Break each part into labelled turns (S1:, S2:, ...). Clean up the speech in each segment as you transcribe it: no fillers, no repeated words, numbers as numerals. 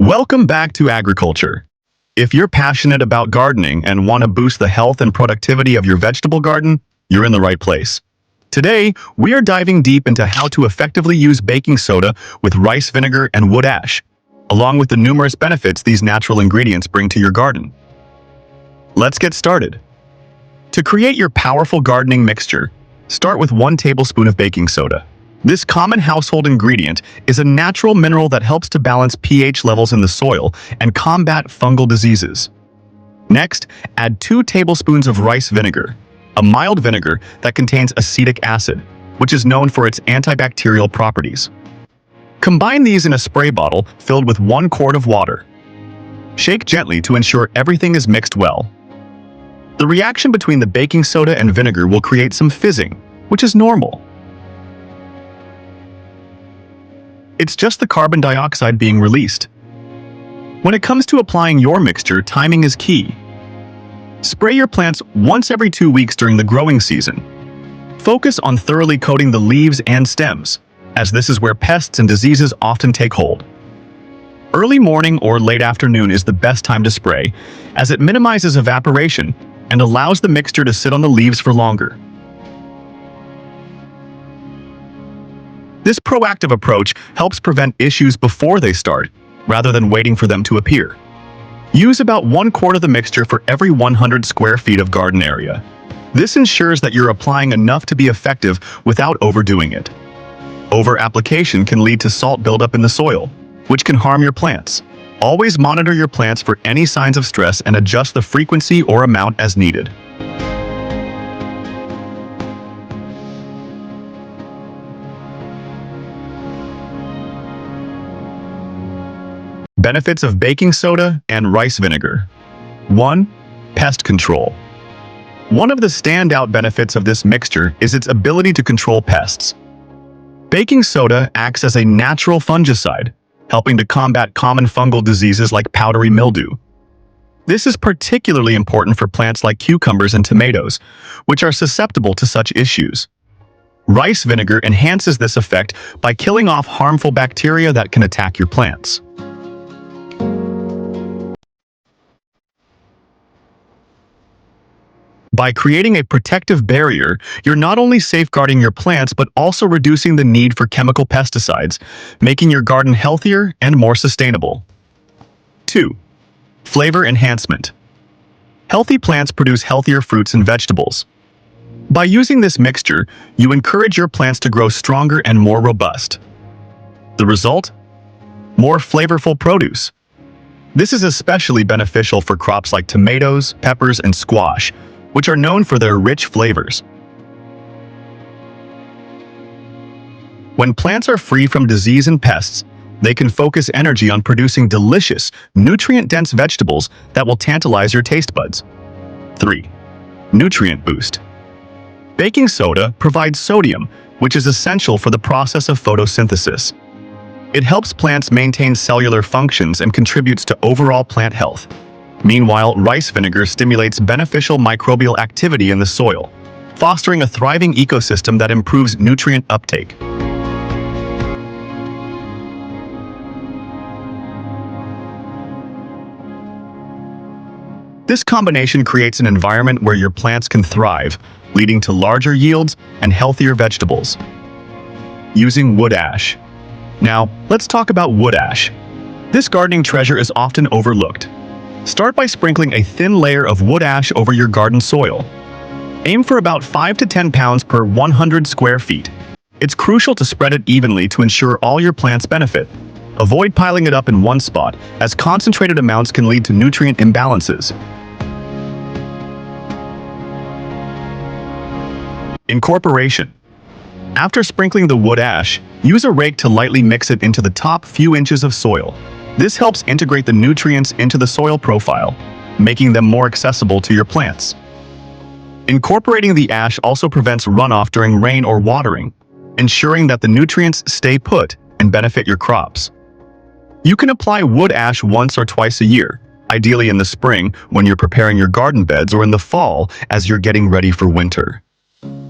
S1: Welcome back to agriculture. If you're passionate about gardening and want to boost the health and productivity of your vegetable garden, you're in the right place. Today, we are diving deep into how to effectively use baking soda with rice vinegar and wood ash, along with the numerous benefits these natural ingredients bring to your garden. Let's get started. To create your powerful gardening mixture, start with 1 tablespoon of baking soda. This common household ingredient is a natural mineral that helps to balance pH levels in the soil and combat fungal diseases. Next, add 2 tablespoons of rice vinegar, a mild vinegar that contains acetic acid, which is known for its antibacterial properties. Combine these in a spray bottle filled with 1 quart of water. Shake gently to ensure everything is mixed well. The reaction between the baking soda and vinegar will create some fizzing, which is normal. It's just the carbon dioxide being released. When it comes to applying your mixture, timing is key. Spray your plants once every 2 weeks during the growing season. Focus on thoroughly coating the leaves and stems, as this is where pests and diseases often take hold. Early morning or late afternoon is the best time to spray, as it minimizes evaporation and allows the mixture to sit on the leaves for longer. This proactive approach helps prevent issues before they start, rather than waiting for them to appear. Use about 1 quart of the mixture for every 100 square feet of garden area. This ensures that you're applying enough to be effective without overdoing it. Over-application can lead to salt buildup in the soil, which can harm your plants. Always monitor your plants for any signs of stress and adjust the frequency or amount as needed. Benefits of baking soda and rice vinegar. 1. Pest control. One of the standout benefits of this mixture is its ability to control pests. Baking soda acts as a natural fungicide, helping to combat common fungal diseases like powdery mildew. This is particularly important for plants like cucumbers and tomatoes, which are susceptible to such issues. Rice vinegar enhances this effect by killing off harmful bacteria that can attack your plants. By creating a protective barrier, you're not only safeguarding your plants but also reducing the need for chemical pesticides, making your garden healthier and more sustainable. 2. Flavor enhancement. Healthy plants produce healthier fruits and vegetables. By using this mixture, you encourage your plants to grow stronger and more robust. The result? More flavorful produce. This is especially beneficial for crops like tomatoes, peppers, and squash, which are known for their rich flavors. When plants are free from disease and pests, they can focus energy on producing delicious, nutrient-dense vegetables that will tantalize your taste buds. 3. Nutrient boost. Baking soda provides sodium, which is essential for the process of photosynthesis. It helps plants maintain cellular functions and contributes to overall plant health. Meanwhile, rice vinegar stimulates beneficial microbial activity in the soil, fostering a thriving ecosystem that improves nutrient uptake. This combination creates an environment where your plants can thrive, leading to larger yields and healthier vegetables. Using wood ash. Now, let's talk about wood ash. This gardening treasure is often overlooked. Start by sprinkling a thin layer of wood ash over your garden soil. Aim for about 5 to 10 pounds per 100 square feet. It's crucial to spread it evenly to ensure all your plants benefit. Avoid piling it up in one spot, as concentrated amounts can lead to nutrient imbalances. Incorporation. After sprinkling the wood ash, use a rake to lightly mix it into the top few inches of soil. This helps integrate the nutrients into the soil profile, making them more accessible to your plants. Incorporating the ash also prevents runoff during rain or watering, ensuring that the nutrients stay put and benefit your crops. You can apply wood ash once or twice a year, ideally in the spring when you're preparing your garden beds or in the fall as you're getting ready for winter.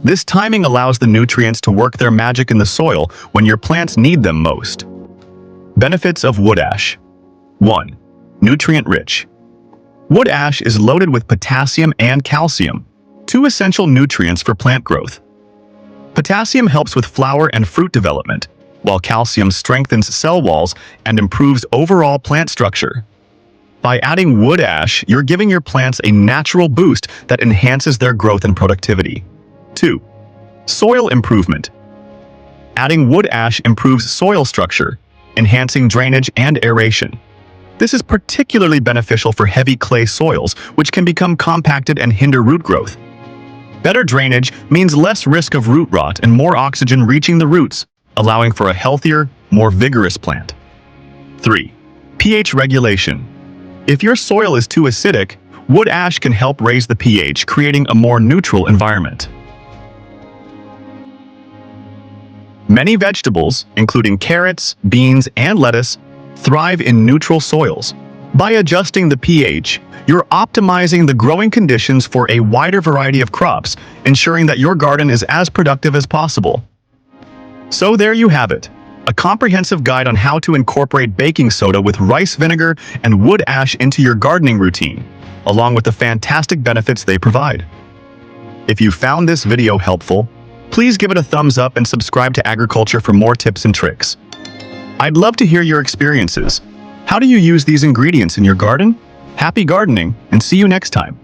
S1: This timing allows the nutrients to work their magic in the soil when your plants need them most. Benefits of wood ash. 1. Nutrient-rich. Wood ash is loaded with potassium and calcium, two essential nutrients for plant growth. Potassium helps with flower and fruit development, while calcium strengthens cell walls and improves overall plant structure. By adding wood ash, you're giving your plants a natural boost that enhances their growth and productivity. 2. Soil improvement. Adding wood ash improves soil structure, enhancing drainage and aeration. This is particularly beneficial for heavy clay soils, which can become compacted and hinder root growth. Better drainage means less risk of root rot and more oxygen reaching the roots, allowing for a healthier, more vigorous plant. 3. pH regulation. If your soil is too acidic, wood ash can help raise the pH, creating a more neutral environment. Many vegetables, including carrots, beans, and lettuce, thrive in neutral soils. By adjusting the pH, you're optimizing the growing conditions for a wider variety of crops, ensuring that your garden is as productive as possible. So there you have it, a comprehensive guide on how to incorporate baking soda with rice vinegar and wood ash into your gardening routine, along with the fantastic benefits they provide. If you found this video helpful, please give it a thumbs up and subscribe to Agriculture for more tips and tricks. I'd love to hear your experiences. How do you use these ingredients in your garden? Happy gardening, and see you next time.